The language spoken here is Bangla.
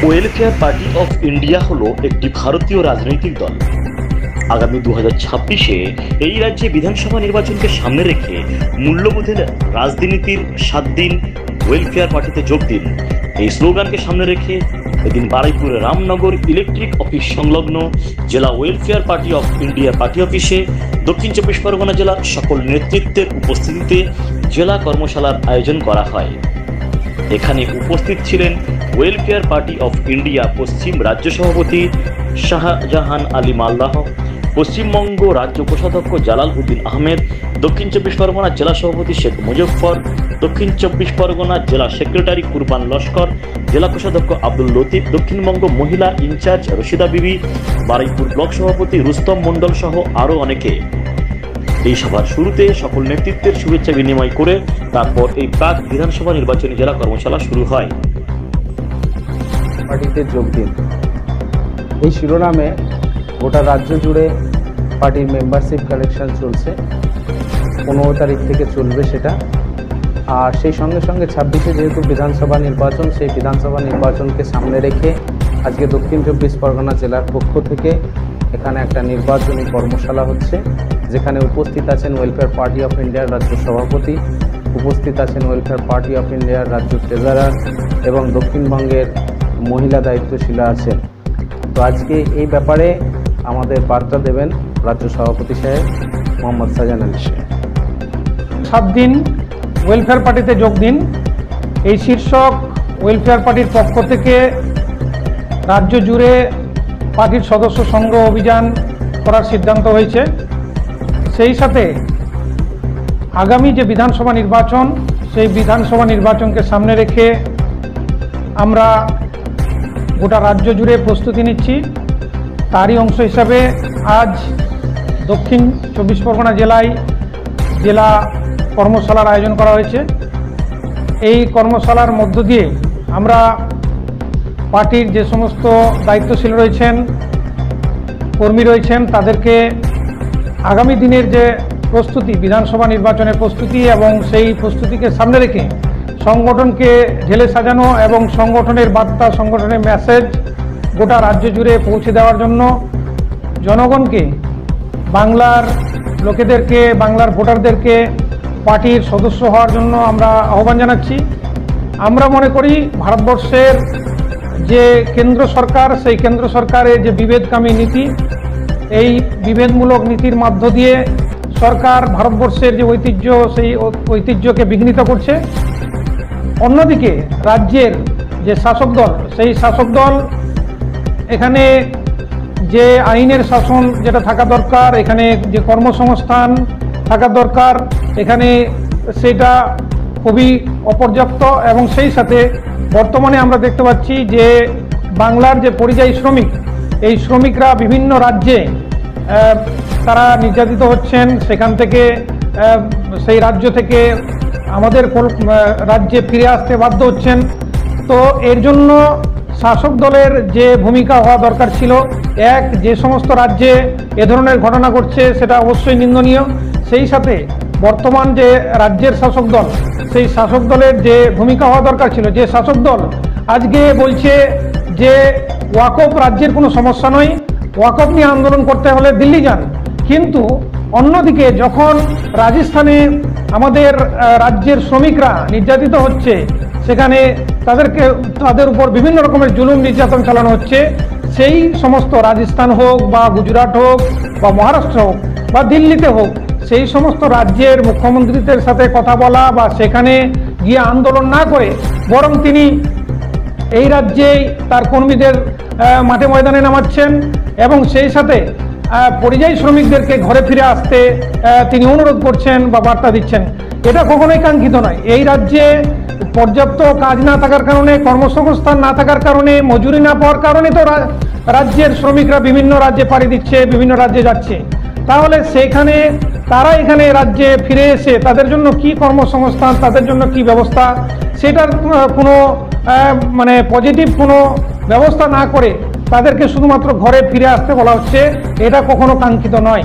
ওয়েলফেয়ার পার্টি অফ ইন্ডিয়া হলো একটি ভারতীয় রাজনৈতিক দল। আগামী 2026-এ এই রাজ্যে বিধানসভা নির্বাচনকে সামনে রেখে মূল্যবোধের রাজনীতির 7 দিন ওয়েলফেয়ার পার্টিতে যোগ দিন, এই স্লোগানকে সামনে রেখে এদিন বারুইপুরের রামনগর ইলেকট্রিক অফিস সংলগ্ন জেলা welfare party of India party অফিসে দক্ষিণ 24 পরগনা জেলার সকল নেতৃত্বের উপস্থিতিতে জেলা কর্মশালার আয়োজন করা হয়। এখানে উপস্থিত ছিলেন ওয়েলফেয়ার পার্টি অফ ইন্ডিয়া পশ্চিম রাজ্য সভাপতি শাহজাহান আলী মাল্লাহ, পশ্চিমবঙ্গ রাজ্য কোষাধ্যক্ষ জালাল উদ্দিন আহমেদ, দক্ষিণ 24 পরগনা জেলা সভাপতি শেখ মুজফ্ফর, দক্ষিণ 24 পরগনা জেলা সেক্রেটারি কুরবান লস্কর, জেলা কোষাধ্যক্ষ আব্দুল লতিফ, দক্ষিণবঙ্গ মহিলা ইনচার্জ রশিদা বিবি, বারুইপুর ব্লক সভাপতি রুস্তম মণ্ডল সহ আরও অনেকে। এই সভার শুরুতে সকল নেতৃত্বের শুভেচ্ছা বিনিময় করে তারপর এই প্রাক বিধানসভা নির্বাচনী জেলা কর্মশালা শুরু হয়। পার্টিতে যোগ দিন, এই শিরোনামে গোটা রাজ্য জুড়ে পার্টির মেম্বারশিপ কালেকশন চলছে। 15 তারিখ থেকে চলবে সেটা। আর সেই সঙ্গে সঙ্গে 26-এ যেহেতু বিধানসভা নির্বাচন, সেই বিধানসভা নির্বাচনকে সামনে রেখে আজকে দক্ষিণ 24 পরগনা জেলার পক্ষ থেকে এখানে একটা নির্বাচনী কর্মশালা হচ্ছে, যেখানে উপস্থিত আছেন ওয়েলফেয়ার পার্টি অফ ইন্ডিয়ার রাজ্য সভাপতি, উপস্থিত আছেন ওয়েলফেয়ার পার্টি অফ ইন্ডিয়ার রাজ্য ট্রেজারার এবং দক্ষিণবঙ্গের মহিলা দায়িত্বশীলা আছেন। তো আজকে এই ব্যাপারে আমাদের বার্তা দেবেন রাজ্য সভাপতি সাহেব মোহাম্মদ শাহজাহান আলী সাহেব। 7 দিন ওয়েলফেয়ার পার্টিতে যোগ দিন, এই শীর্ষক ওয়েলফেয়ার পার্টির পক্ষ থেকে রাজ্য জুড়ে পার্টির সদস্য সংগ্রহ অভিযান করার সিদ্ধান্ত হয়েছে। সেই সাথে আগামী যে বিধানসভা নির্বাচন, সেই বিধানসভা নির্বাচনকে সামনে রেখে আমরা গোটা রাজ্য জুড়ে প্রস্তুতি নিচ্ছি। তারই অংশ হিসাবে আজ দক্ষিণ 24 পরগনা জেলায় জেলা কর্মশালার আয়োজন করা হয়েছে। এই কর্মশালার মধ্য দিয়ে আমরা পার্টির যে সমস্ত দায়িত্বশীল রয়েছেন, কর্মী রয়েছেন, তাদেরকে আগামী দিনের যে প্রস্তুতি, বিধানসভা নির্বাচনের প্রস্তুতি এবং সেই প্রস্তুতিকে সামনে রেখে সংগঠনকে ঢেলে সাজানো এবং সংগঠনের বার্তা, সংগঠনের মেসেজ গোটা রাজ্য জুড়ে পৌঁছে দেওয়ার জন্য জনগণকে, বাংলার লোকেদেরকে, বাংলার ভোটারদেরকে পার্টির সদস্য হওয়ার জন্য আমরা আহ্বান জানাচ্ছি। আমরা মনে করি ভারতবর্ষের যে কেন্দ্র সরকার, সেই কেন্দ্র সরকারের যে বিভেদকামী নীতি, এই বিভেদমূলক নীতির মধ্য দিয়ে সরকার ভারতবর্ষের যে ঐতিহ্য, সেই ঐতিহ্যকে বিঘ্নিত করছে। অন্যদিকে রাজ্যের যে শাসক দল, সেই শাসক দল এখানে যে আইনের শাসন যেটা থাকা দরকার, এখানে যে কর্মসংস্থান থাকা দরকার, এখানে সেটা খুবই অপর্যাপ্ত। এবং সেই সাথে বর্তমানে আমরা দেখতে পাচ্ছি যে বাংলার যে পরিযায়ী শ্রমিক, এই শ্রমিকরা বিভিন্ন রাজ্যে তারা নির্যাতিত হচ্ছেন, সেখান থেকে সেই রাজ্য থেকে আমাদের রাজ্যে ফিরে আসতে বাধ্য হচ্ছেন। তো এর জন্য শাসক দলের যে ভূমিকা হওয়া দরকার ছিল, যে সমস্ত রাজ্যে এ ধরনের ঘটনা ঘটছে সেটা অবশ্যই নিন্দনীয়। সেই সাথে বর্তমান যে রাজ্যের শাসক দল, সেই শাসক দলের যে ভূমিকা হওয়া দরকার ছিল, যে শাসক দল আজকে বলছে যে ওয়াকফ রাজ্যের কোনো সমস্যা নয়, ওয়াকফ নিয়ে আন্দোলন করতে হলে দিল্লি যান, কিন্তু অন্যদিকে যখন রাজস্থানে আমাদের রাজ্যের শ্রমিকরা নির্যাতিত হচ্ছে, সেখানে তাদের উপর বিভিন্ন রকমের জুলুম নির্যাতন চালানো হচ্ছে, সেই সমস্ত রাজস্থান হোক বা গুজরাট হোক বা মহারাষ্ট্র হোক বা দিল্লিতে হোক, সেই সমস্ত রাজ্যের মুখ্যমন্ত্রীদের সাথে কথা বলা বা সেখানে গিয়ে আন্দোলন না করে বরং তিনি এই রাজ্যেই তার কর্মীদের মাঠে ময়দানে নামাচ্ছেন এবং সেই সাথে পরিযায়ী শ্রমিকদেরকে ঘরে ফিরে আসতে তিনি অনুরোধ করছেন বা বার্তা দিচ্ছেন। এটা কখনোই কাঙ্ক্ষিত নয়। এই রাজ্যে পর্যাপ্ত কাজ না থাকার কারণে, কর্মসংস্থান না থাকার কারণে, মজুরি না পাওয়ার কারণে তো রাজ্যের শ্রমিকরা বিভিন্ন রাজ্যে পাড়ি দিচ্ছে, বিভিন্ন রাজ্যে যাচ্ছে। তাহলে সেখানে তারা এখানে রাজ্যে ফিরে এসে তাদের জন্য কি কর্মসংস্থান, তাদের জন্য কি ব্যবস্থা, সেটার কোনো পজিটিভ কোনো ব্যবস্থা না করে তাদেরকে শুধুমাত্র ঘরে ফিরে আসতে বলা হচ্ছে, এটা কখনো কাঙ্ক্ষিত নয়।